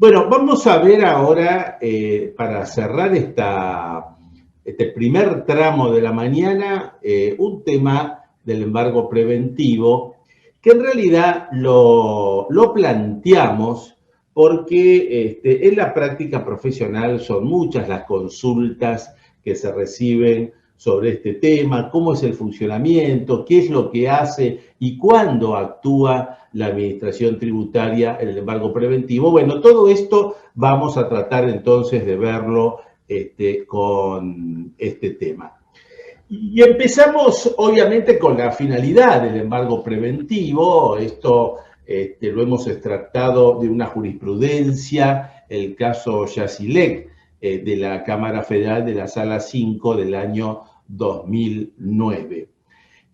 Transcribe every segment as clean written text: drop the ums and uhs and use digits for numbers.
Bueno, vamos a ver ahora, para cerrar este primer tramo de la mañana, un tema del embargo preventivo, que en realidad lo planteamos porque en la práctica profesional son muchas las consultas que se reciben sobre este tema, cómo es el funcionamiento, qué es lo que hace y cuándo actúa la administración tributaria en el embargo preventivo. Bueno, todo esto vamos a tratar entonces de verlo con este tema. Y empezamos obviamente con la finalidad del embargo preventivo. Esto lo hemos extractado de una jurisprudencia, el caso Yacilec, de la Cámara Federal de la Sala 5 del año 2009.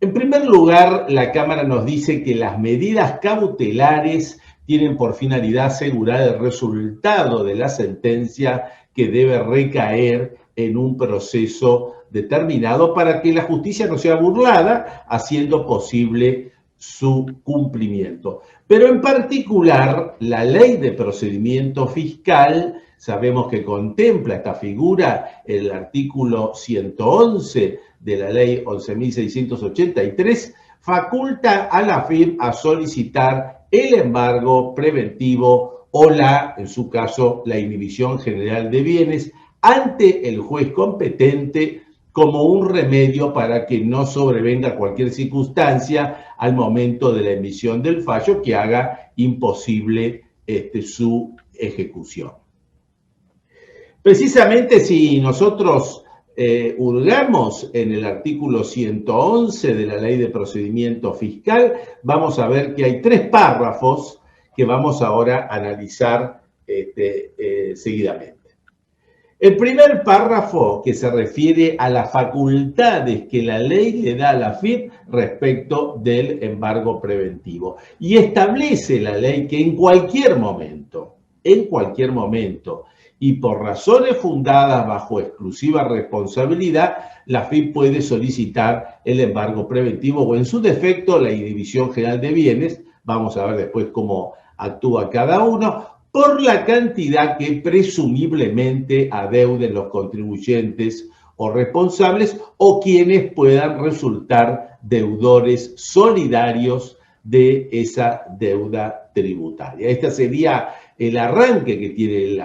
En primer lugar, la Cámara nos dice que las medidas cautelares tienen por finalidad asegurar el resultado de la sentencia que debe recaer en un proceso determinado para que la justicia no sea burlada, haciendo posible su cumplimiento. Pero en particular, la Ley de Procedimiento Fiscal, sabemos que contempla esta figura el artículo 111 de la Ley 11.683, faculta a la AFIP a solicitar el embargo preventivo o en su caso, la inhibición general de bienes ante el juez competente como un remedio para que no sobrevenga cualquier circunstancia al momento de la emisión del fallo que haga imposible su ejecución. Precisamente si nosotros hurgamos en el artículo 111 de la Ley de Procedimiento Fiscal, vamos a ver que hay 3 párrafos que vamos ahora a analizar seguidamente. El primer párrafo que se refiere a las facultades que la ley le da a la AFIP respecto del embargo preventivo. Y establece la ley que en cualquier momento, y por razones fundadas bajo exclusiva responsabilidad, la AFIP puede solicitar el embargo preventivo o en su defecto la inhibición general de bienes, vamos a ver después cómo actúa cada uno, por la cantidad que presumiblemente adeuden los contribuyentes o responsables o quienes puedan resultar deudores solidarios de esa deuda tributaria. Este sería el arranque que tiene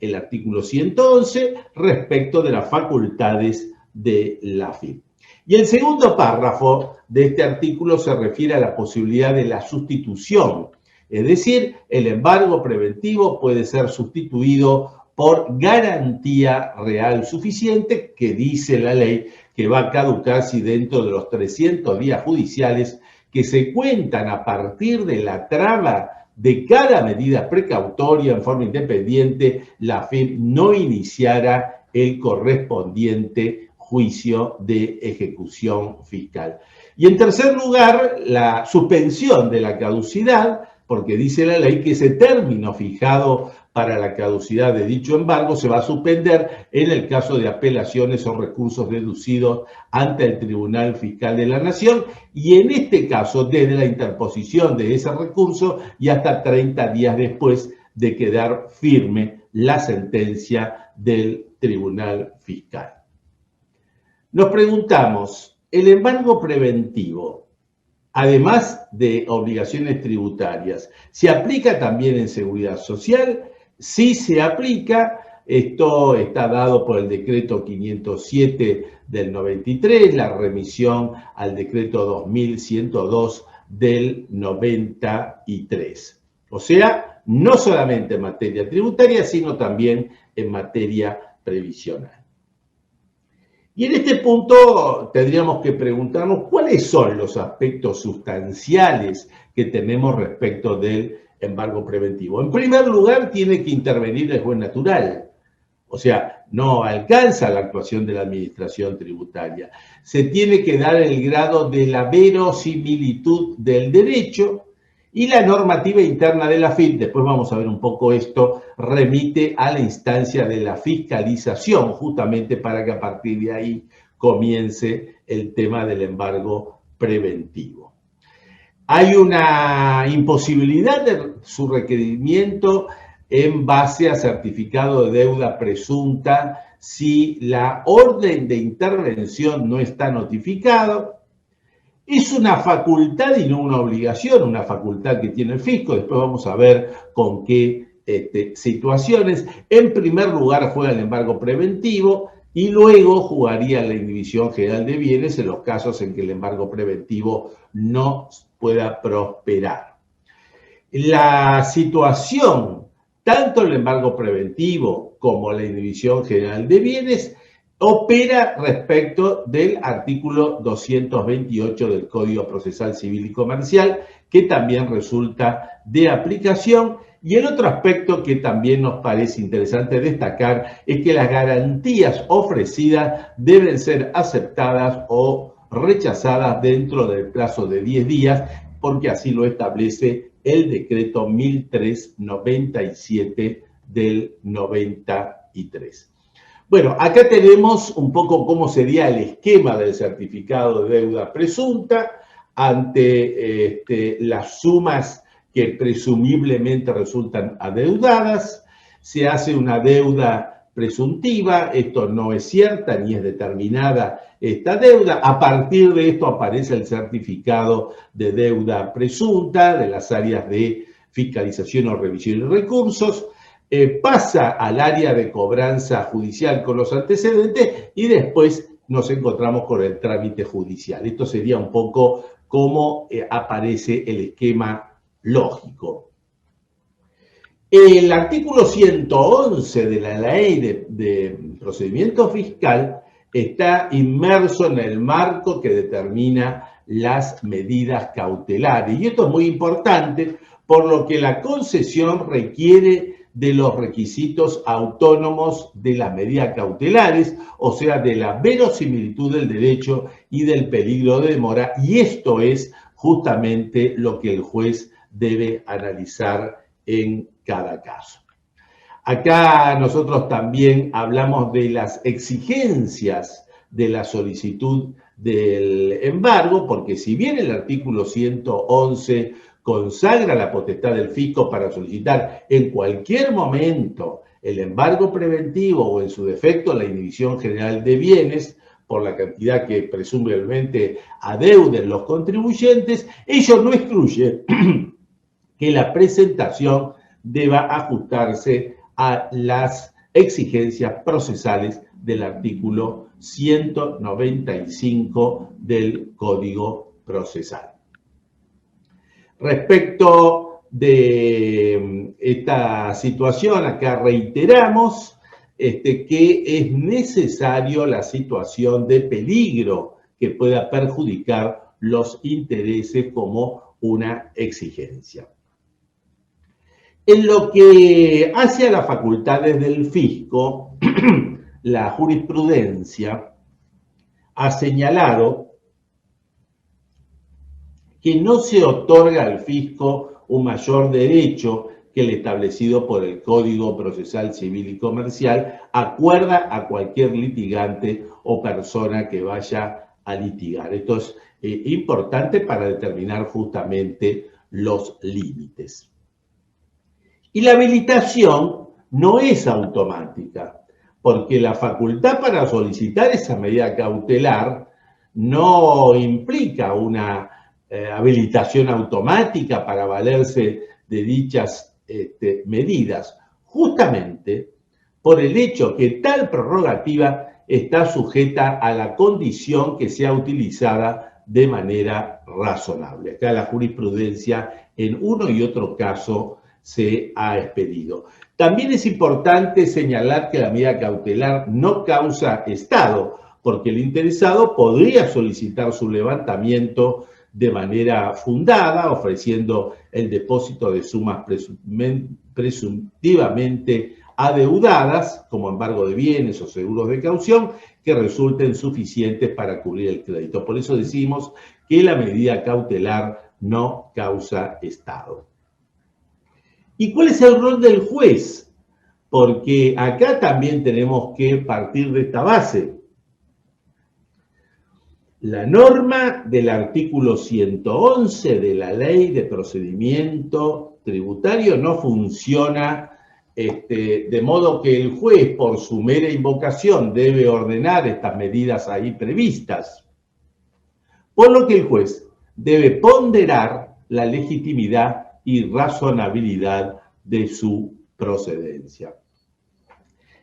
el artículo 111 respecto de las facultades de la AFIP. Y el segundo párrafo de este artículo se refiere a la posibilidad de la sustitución. Es decir, el embargo preventivo puede ser sustituido por garantía real suficiente, que dice la ley que va a caducar si dentro de los 300 días judiciales que se cuentan a partir de la traba de cada medida precautoria en forma independiente, la AFIP no iniciara el correspondiente juicio de ejecución fiscal. Y en tercer lugar, la suspensión de la caducidad, porque dice la ley que ese término fijado para la caducidad de dicho embargo se va a suspender en el caso de apelaciones o recursos deducidos ante el Tribunal Fiscal de la Nación y en este caso desde la interposición de ese recurso y hasta 30 días después de quedar firme la sentencia del Tribunal Fiscal. Nos preguntamos, ¿el embargo preventivo, además de obligaciones tributarias, se aplica también en seguridad social? Sí se aplica. Esto está dado por el decreto 507 del 93, la remisión al decreto 2102 del 93. O sea, no solamente en materia tributaria, sino también en materia previsional. Y en este punto tendríamos que preguntarnos cuáles son los aspectos sustanciales que tenemos respecto del embargo preventivo. En primer lugar, tiene que intervenir el juez natural. O sea, no alcanza la actuación de la administración tributaria. Se tiene que dar el grado de la verosimilitud del derecho y la normativa interna de la AFIP, después vamos a ver un poco esto, remite a la instancia de la fiscalización, justamente para que a partir de ahí comience el tema del embargo preventivo. Hay una imposibilidad de su requerimiento en base a certificado de deuda presunta si la orden de intervención no está notificado. Es una facultad y no una obligación, una facultad que tiene el fisco. Después vamos a ver con qué situaciones. En primer lugar juega el embargo preventivo y luego jugaría la Indivisión General de Bienes en los casos en que el embargo preventivo no pueda prosperar. La situación, tanto el embargo preventivo como la Indivisión General de Bienes, opera respecto del artículo 228 del Código Procesal Civil y Comercial, que también resulta de aplicación. Y el otro aspecto que también nos parece interesante destacar es que las garantías ofrecidas deben ser aceptadas o rechazadas dentro del plazo de 10 días, porque así lo establece el decreto 1397 del 93. Bueno, acá tenemos un poco cómo sería el esquema del certificado de deuda presunta ante las sumas que presumiblemente resultan adeudadas. Se hace una deuda presuntiva, esto no es cierta ni es determinada esta deuda. A partir de esto aparece el certificado de deuda presunta de las áreas de fiscalización o revisión y recursos. Pasa al área de cobranza judicial con los antecedentes y después nos encontramos con el trámite judicial. Esto sería un poco cómo aparece el esquema lógico. El artículo 111 de la Ley de Procedimiento Fiscal está inmerso en el marco que determina las medidas cautelares. Y esto es muy importante, por lo que la concesión requiere de los requisitos autónomos de las medidas cautelares, o sea, de la verosimilitud del derecho y del peligro de demora, y esto es justamente lo que el juez debe analizar en cada caso. Acá nosotros también hablamos de las exigencias de la solicitud del embargo, porque si bien el artículo 111 consagra la potestad del fisco para solicitar en cualquier momento el embargo preventivo o en su defecto la Indivisión General de Bienes por la cantidad que presumiblemente adeuden los contribuyentes, ello no excluye que la presentación deba ajustarse a las exigencias procesales del artículo 195 del Código Procesal. Respecto de esta situación, acá reiteramos que es necesario la situación de peligro que pueda perjudicar los intereses como una exigencia. En lo que hace a las facultades del fisco, la jurisprudencia ha señalado que no se otorga al fisco un mayor derecho que el establecido por el Código Procesal Civil y Comercial, acuerda a cualquier litigante o persona que vaya a litigar. Esto es importante para determinar justamente los límites. Y la habilitación no es automática, porque la facultad para solicitar esa medida cautelar no implica una habilitación automática para valerse de dichas medidas, justamente por el hecho que tal prerrogativa está sujeta a la condición que sea utilizada de manera razonable. Acá la jurisprudencia en uno y otro caso se ha expedido. También es importante señalar que la medida cautelar no causa estado, porque el interesado podría solicitar su levantamiento de manera fundada, ofreciendo el depósito de sumas presuntivamente adeudadas, como embargo de bienes o seguros de caución, que resulten suficientes para cubrir el crédito. Por eso decimos que la medida cautelar no causa estado. ¿Y cuál es el rol del juez? Porque acá también tenemos que partir de esta base. La norma del artículo 111 de la Ley de Procedimiento Tributario no funciona de modo que el juez, por su mera invocación, debe ordenar estas medidas ahí previstas. Por lo que el juez debe ponderar la legitimidad y razonabilidad de su procedencia.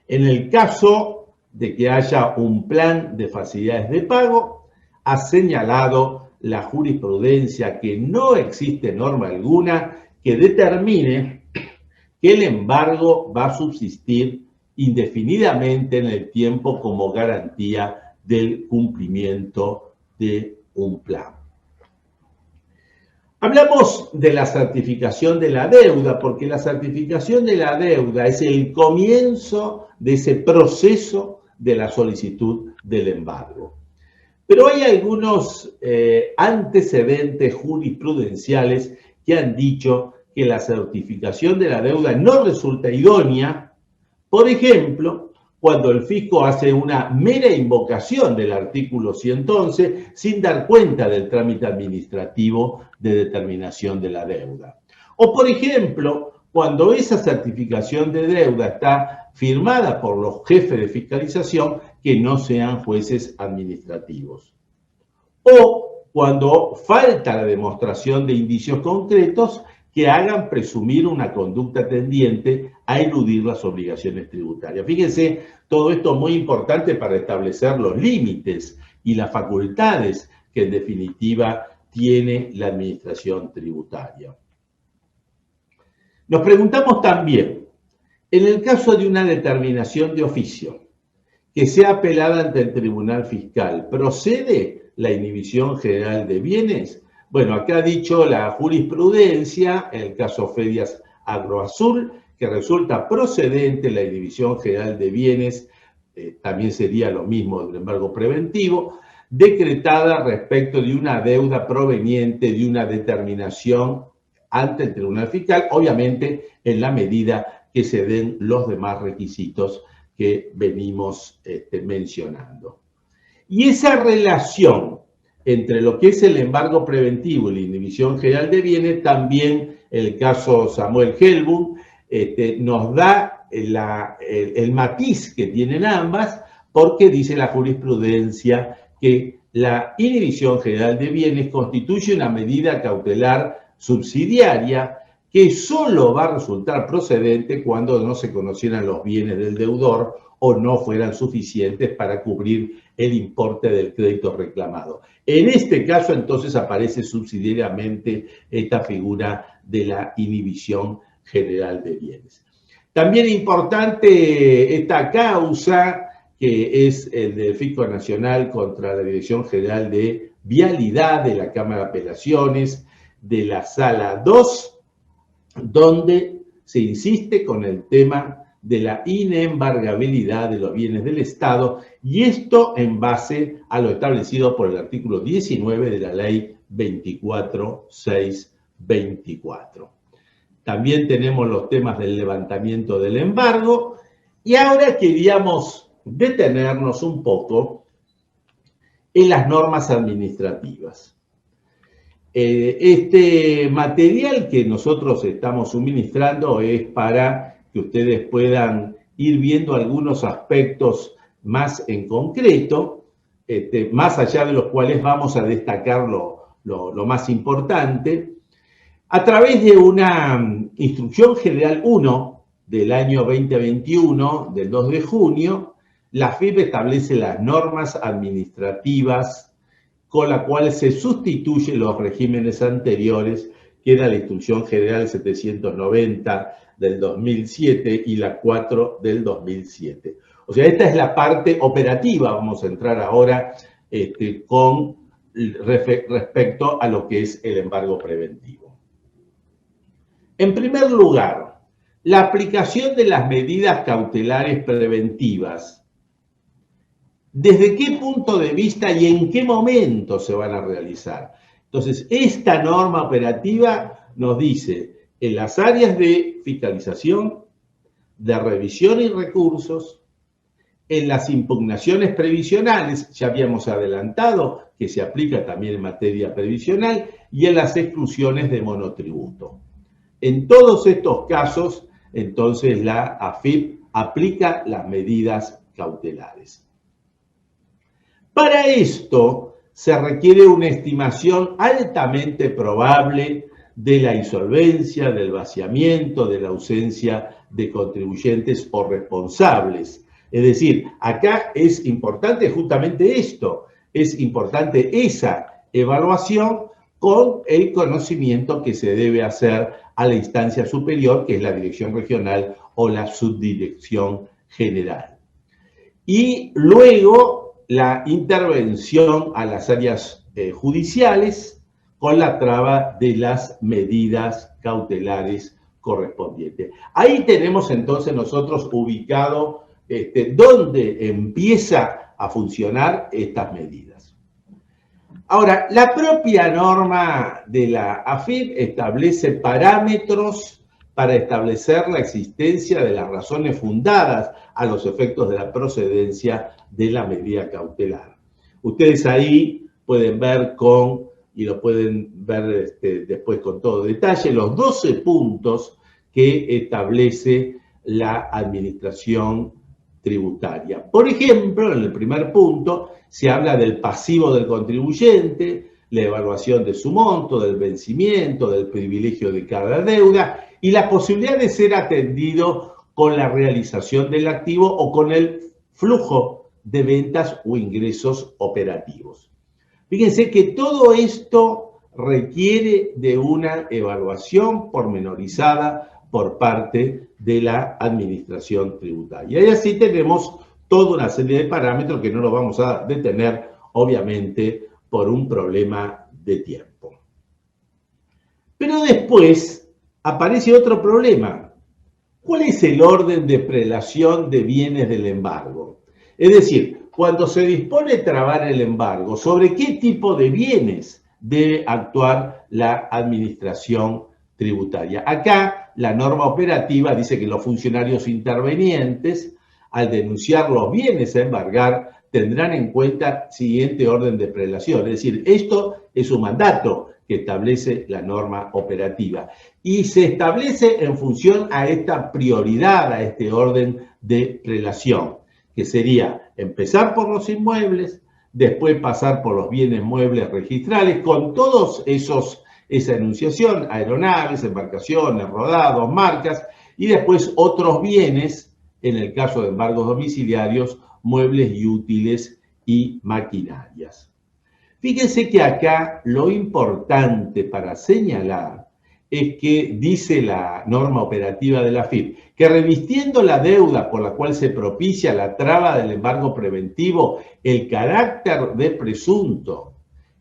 En el caso de que haya un plan de facilidades de pago, ha señalado la jurisprudencia que no existe norma alguna que determine que el embargo va a subsistir indefinidamente en el tiempo como garantía del cumplimiento de un plan. Hablamos de la certificación de la deuda, porque la certificación de la deuda es el comienzo de ese proceso de la solicitud del embargo. Pero hay algunos antecedentes jurisprudenciales que han dicho que la certificación de la deuda no resulta idónea, por ejemplo, cuando el fisco hace una mera invocación del artículo 111 sin dar cuenta del trámite administrativo de determinación de la deuda. O, por ejemplo, cuando esa certificación de deuda está firmada por los jefes de fiscalización que no sean jueces administrativos. O cuando falta la demostración de indicios concretos que hagan presumir una conducta tendiente a eludir las obligaciones tributarias. Fíjense, todo esto es muy importante para establecer los límites y las facultades que en definitiva tiene la administración tributaria. Nos preguntamos también, en el caso de una determinación de oficio que sea apelada ante el Tribunal Fiscal, ¿procede la inhibición general de bienes? Bueno, acá ha dicho la jurisprudencia, en el caso Fedias Agroazul, que resulta procedente la inhibición general de bienes, también sería lo mismo del embargo preventivo, decretada respecto de una deuda proveniente de una determinación ante el Tribunal Fiscal, obviamente en la medida que se den los demás requisitos que venimos mencionando. Y esa relación entre lo que es el embargo preventivo y la inhibición general de bienes, también el caso Samuel Helbung nos da el matiz que tienen ambas, porque dice la jurisprudencia que la inhibición general de bienes constituye una medida cautelar subsidiaria que solo va a resultar procedente cuando no se conocieran los bienes del deudor o no fueran suficientes para cubrir el importe del crédito reclamado. En este caso, entonces, aparece subsidiariamente esta figura de la inhibición general de bienes. También importante esta causa, que es el del Fisco Nacional contra la Dirección General de Vialidad de la Cámara de Apelaciones de la Sala 2, donde se insiste con el tema de la inembargabilidad de los bienes del Estado, y esto en base a lo establecido por el artículo 19 de la Ley 24.624. También tenemos los temas del levantamiento del embargo, y ahora queríamos detenernos un poco en las normas administrativas. Este material que nosotros estamos suministrando es para que ustedes puedan ir viendo algunos aspectos más en concreto, más allá de los cuales vamos a destacar lo más importante. A través de una Instrucción General 1 del año 2021, del 2 de junio, la AFIP establece las normas administrativas con las cuales se sustituyen los regímenes anteriores, que era la Instrucción General 790 del 2007 y la 4 del 2007. O sea, esta es la parte operativa, vamos a entrar ahora con respecto a lo que es el embargo preventivo. En primer lugar, la aplicación de las medidas cautelares preventivas. ¿Desde qué punto de vista y en qué momento se van a realizar? Entonces, esta norma operativa nos dice en las áreas de fiscalización, de revisión y recursos, en las impugnaciones previsionales, ya habíamos adelantado que se aplica también en materia previsional, y en las exclusiones de monotributo. En todos estos casos, entonces la AFIP aplica las medidas cautelares. Para esto se requiere una estimación altamente probable de la insolvencia, del vaciamiento, de la ausencia de contribuyentes o responsables. Es decir, acá es importante justamente esto, es importante esa evaluación con el conocimiento que se debe hacer a la instancia superior, que es la dirección regional o la subdirección general. Y luego la intervención a las áreas judiciales con la traba de las medidas cautelares correspondientes. Ahí tenemos entonces nosotros ubicado dónde empieza a funcionar estas medidas. Ahora, la propia norma de la AFIP establece parámetros para establecer la existencia de las razones fundadas a los efectos de la procedencia de la medida cautelar. Ustedes ahí pueden ver y lo pueden ver después con todo detalle, los 12 puntos que establece la administración tributaria. Por ejemplo, en el primer punto se habla del pasivo del contribuyente, la evaluación de su monto, del vencimiento, del privilegio de cada deuda y la posibilidad de ser atendido con la realización del activo o con el flujo de ventas o ingresos operativos. Fíjense que todo esto requiere de una evaluación pormenorizada por parte de la administración tributaria. Y así tenemos toda una serie de parámetros que no nos vamos a detener, obviamente, por un problema de tiempo. Pero después aparece otro problema. ¿Cuál es el orden de prelación de bienes del embargo? Es decir, cuando se dispone trabar el embargo, ¿sobre qué tipo de bienes debe actuar la administración tributaria? Acá la norma operativa dice que los funcionarios intervenientes, al denunciar los bienes a embargar, tendrán en cuenta el siguiente orden de prelación. Es decir, esto es un mandato que establece la norma operativa y se establece en función a esta prioridad, a este orden de prelación, que sería empezar por los inmuebles, después pasar por los bienes muebles registrales, con todos esa enunciación, aeronaves, embarcaciones, rodados, marcas, y después otros bienes, en el caso de embargos domiciliarios, muebles y útiles y maquinarias. Fíjense que acá lo importante para señalar es que dice la norma operativa de la AFIP que revistiendo la deuda por la cual se propicia la traba del embargo preventivo el carácter de presunto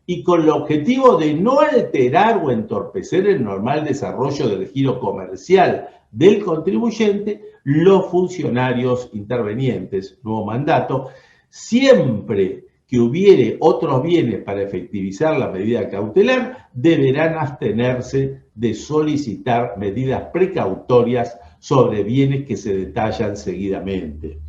y con el objetivo de no alterar o entorpecer el normal desarrollo del giro comercial del contribuyente, los funcionarios intervenientes, nuevo mandato, siempre que hubiere otros bienes para efectivizar la medida cautelar, deberán abstenerse de solicitar medidas precautorias sobre bienes que se detallan seguidamente.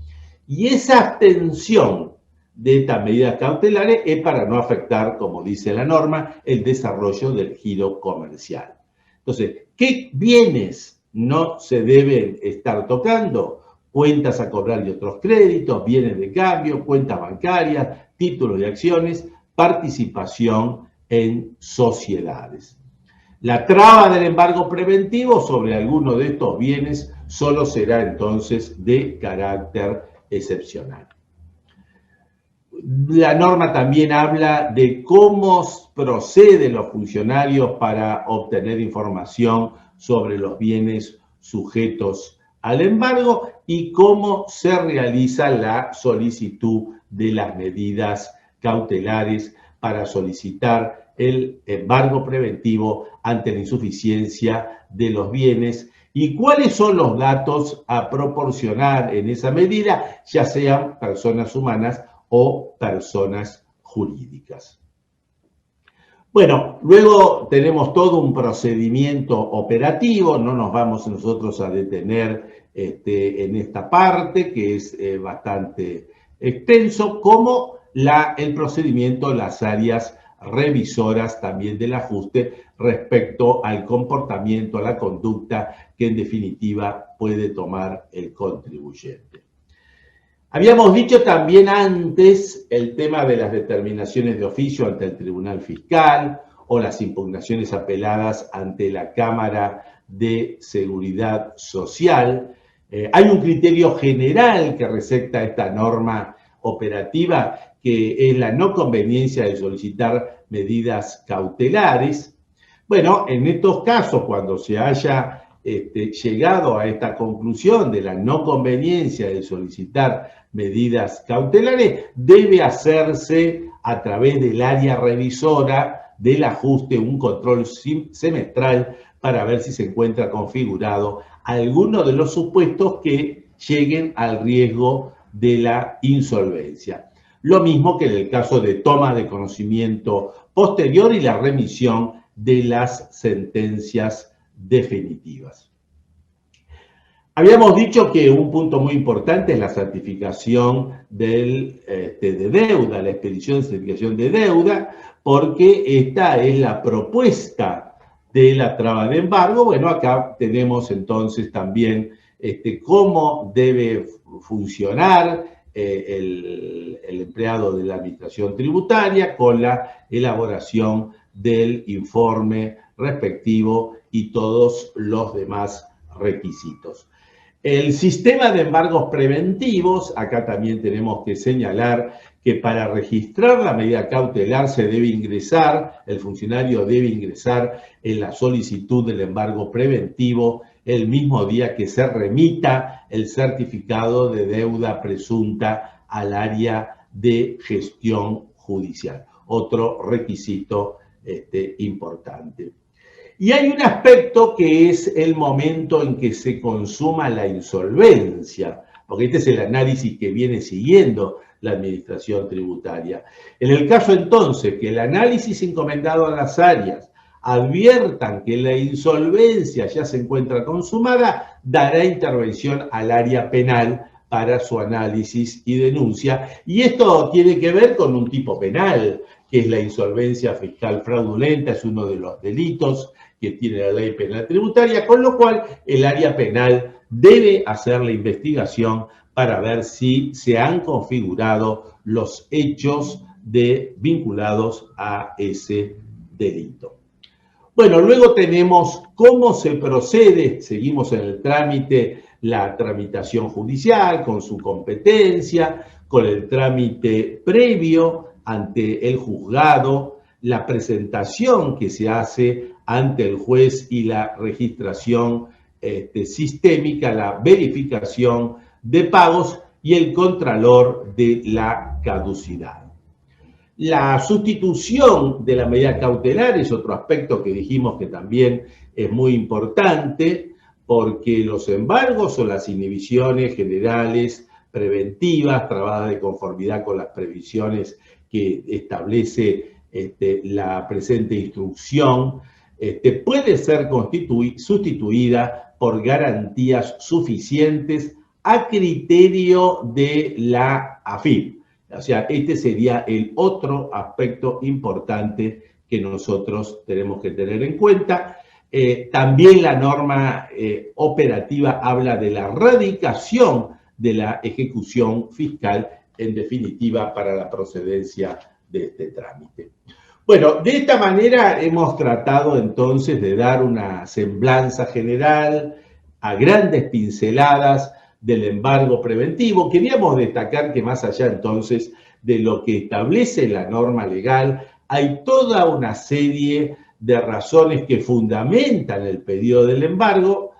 Y esa abstención de estas medidas cautelares es para no afectar, como dice la norma, el desarrollo del giro comercial. Entonces, ¿qué bienes no se deben estar tocando? Cuentas a cobrar y otros créditos, bienes de cambio, cuentas bancarias, títulos de acciones, participación en sociedades. La traba del embargo preventivo sobre alguno de estos bienes solo será entonces de carácter excepcional. La norma también habla de cómo proceden los funcionarios para obtener información sobre los bienes sujetos al embargo y cómo se realiza la solicitud de las medidas cautelares para solicitar el embargo preventivo ante la insuficiencia de los bienes y cuáles son los datos a proporcionar en esa medida, ya sean personas humanas o personas jurídicas. Bueno, luego tenemos todo un procedimiento operativo, no nos vamos nosotros a detener en esta parte que es bastante extenso, como el procedimiento de las áreas revisoras también del ajuste respecto al comportamiento, a la conducta que en definitiva puede tomar el contribuyente. Habíamos dicho también antes el tema de las determinaciones de oficio ante el Tribunal Fiscal o las impugnaciones apeladas ante la Cámara de Seguridad Social. Hay un criterio general que receta esta norma operativa, que es la no conveniencia de solicitar medidas cautelares. Bueno, en estos casos, cuando se haya llegado a esta conclusión de la no conveniencia de solicitar medidas cautelares, debe hacerse a través del área revisora del ajuste un control semestral para ver si se encuentra configurado alguno de los supuestos que lleguen al riesgo de la insolvencia. Lo mismo que en el caso de toma de conocimiento posterior y la remisión de las sentencias definitivas. Habíamos dicho que un punto muy importante es la certificación de deuda, la expedición de certificación de deuda, porque esta es la propuesta de la traba de embargo. Bueno, acá tenemos entonces también cómo debe funcionar el empleado de la administración tributaria con la elaboración del informe respectivo y todos los demás requisitos. El sistema de embargos preventivos, acá también tenemos que señalar que para registrar la medida cautelar se debe ingresar, el funcionario debe ingresar en la solicitud del embargo preventivo el mismo día que se remita el certificado de deuda presunta al área de gestión judicial. Otro requisito importante. Y hay un aspecto que es el momento en que se consuma la insolvencia, porque este es el análisis que viene siguiendo la administración tributaria. En el caso entonces que el análisis encomendado a las áreas adviertan que la insolvencia ya se encuentra consumada, dará intervención al área penal para su análisis y denuncia. Y esto tiene que ver con un tipo penal, que es la insolvencia fiscal fraudulenta, es uno de los delitos que tiene la ley penal tributaria, con lo cual el área penal debe hacer la investigación para ver si se han configurado los hechos vinculados a ese delito. Bueno, luego tenemos cómo se procede, seguimos en el trámite, la tramitación judicial con su competencia, con el trámite previo ante el juzgado, la presentación que se hace ante el juez y la registración sistémica, la verificación de pagos y el contralor de la caducidad. La sustitución de la medida cautelar es otro aspecto que dijimos que también es muy importante, porque los embargos o las inhibiciones generales preventivas, trabadas de conformidad con las previsiones que establece la presente instrucción, puede ser sustituida por garantías suficientes a criterio de la AFIP. O sea, este sería el otro aspecto importante que nosotros tenemos que tener en cuenta. También la norma operativa habla de la radicación de la ejecución fiscal, en definitiva, para la procedencia de este trámite. Bueno, de esta manera hemos tratado entonces de dar una semblanza general a grandes pinceladas del embargo preventivo. Queríamos destacar que más allá entonces de lo que establece la norma legal, hay toda una serie de razones que fundamentan el pedido del embargo,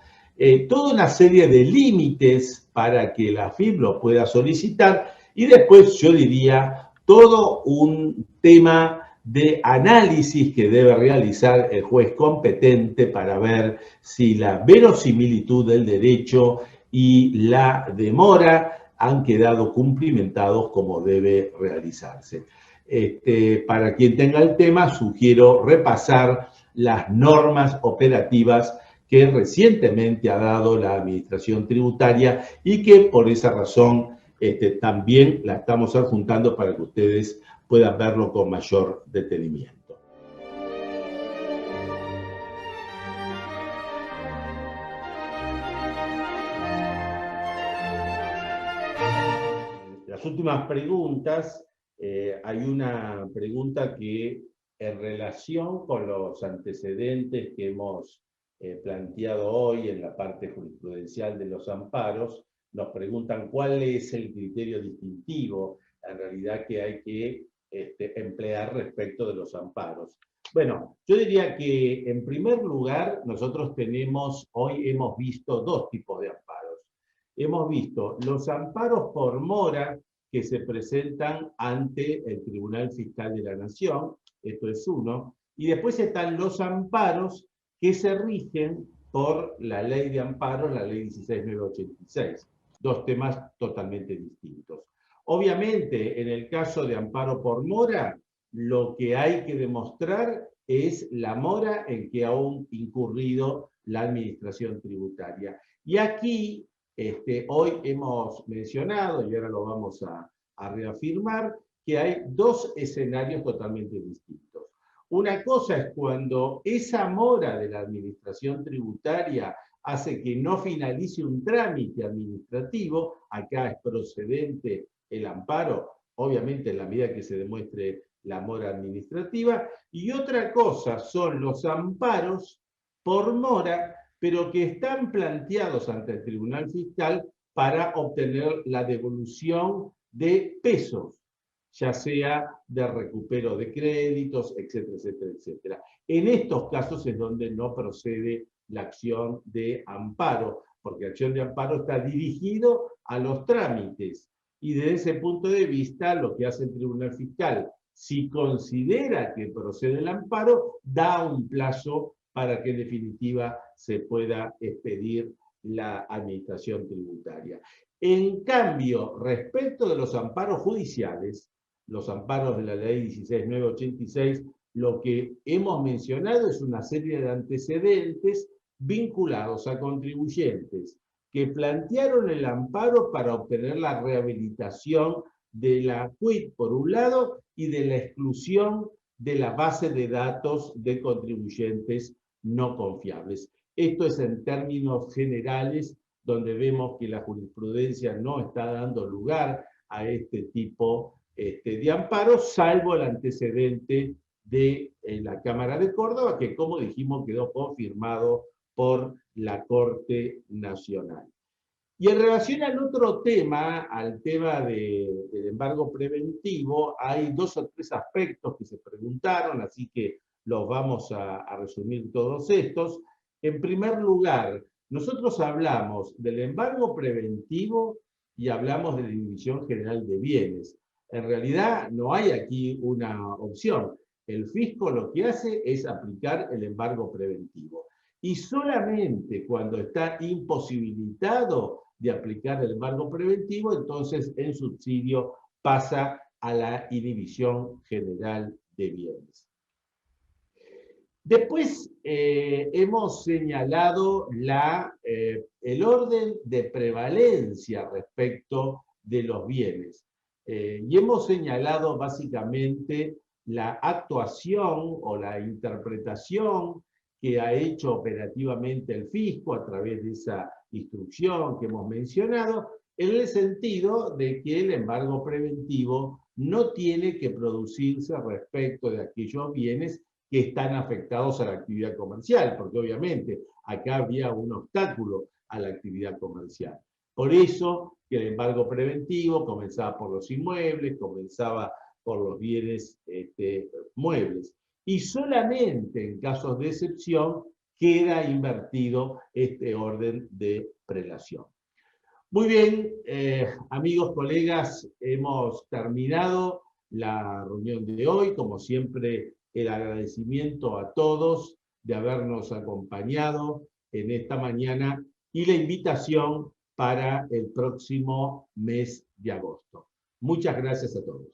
toda una serie de límites para que la AFIP lo pueda solicitar y después yo diría todo un tema de análisis que debe realizar el juez competente para ver si la verosimilitud del derecho y la demora han quedado cumplimentados como debe realizarse. Para quien tenga el tema, sugiero repasar las normas operativas que recientemente ha dado la Administración Tributaria y que por esa razón también la estamos adjuntando para que ustedes puedan verlo con mayor detenimiento. Las últimas preguntas, hay una pregunta que en relación con los antecedentes que hemos planteado hoy en la parte jurisprudencial de los amparos, nos preguntan cuál es el criterio distintivo en realidad que hay que emplear respecto de los amparos. Bueno, yo diría que en primer lugar nosotros hoy hemos visto dos tipos de amparos. Hemos visto los amparos por mora que se presentan ante el Tribunal Fiscal de la Nación, esto es uno, y después están los amparos que se rigen por la ley de amparos, la ley 16986, dos temas totalmente distintos. Obviamente, en el caso de amparo por mora, lo que hay que demostrar es la mora en que ha incurrido la administración tributaria. Y aquí, hoy hemos mencionado, y ahora lo vamos a reafirmar, que hay dos escenarios totalmente distintos. Una cosa es cuando esa mora de la administración tributaria hace que no finalice un trámite administrativo, acá es procedente el amparo, obviamente en la medida que se demuestre la mora administrativa, y otra cosa son los amparos por mora, pero que están planteados ante el Tribunal Fiscal para obtener la devolución de pesos, ya sea de recupero de créditos, etcétera, etcétera, etcétera. En estos casos es donde no procede la acción de amparo, porque la acción de amparo está dirigido a los trámites. Y desde ese punto de vista, lo que hace el Tribunal Fiscal, si considera que procede el amparo, da un plazo para que en definitiva se pueda expedir la administración tributaria. En cambio, respecto de los amparos judiciales, los amparos de la ley 16986, lo que hemos mencionado es una serie de antecedentes vinculados a contribuyentes que plantearon el amparo para obtener la rehabilitación de la quit, por un lado, y de la exclusión de la base de datos de contribuyentes no confiables. Esto es en términos generales, donde vemos que la jurisprudencia no está dando lugar a este tipo de amparo, salvo el antecedente de la Cámara de Córdoba, que como dijimos quedó confirmado por la Corte Nacional. Y en relación al otro tema, al tema del embargo preventivo, hay dos o tres aspectos que se preguntaron, así que los vamos a resumir todos estos. En primer lugar, nosotros hablamos del embargo preventivo y hablamos de la División General de Bienes. En realidad no hay aquí una opción. El fisco lo que hace es aplicar el embargo preventivo. Y solamente cuando está imposibilitado de aplicar el embargo preventivo, entonces en subsidio pasa a la División General de Bienes. Después hemos señalado el orden de prevalencia respecto de los bienes. Y hemos señalado básicamente la actuación o la interpretación que ha hecho operativamente el fisco a través de esa instrucción que hemos mencionado, en el sentido de que el embargo preventivo no tiene que producirse respecto de aquellos bienes que están afectados a la actividad comercial, porque obviamente acá había un obstáculo a la actividad comercial. Por eso que el embargo preventivo comenzaba por los inmuebles, comenzaba por los bienes muebles. Y solamente en casos de excepción queda invertido este orden de prelación. Muy bien, amigos, colegas, hemos terminado la reunión de hoy. Como siempre, el agradecimiento a todos de habernos acompañado en esta mañana y la invitación para el próximo mes de agosto. Muchas gracias a todos.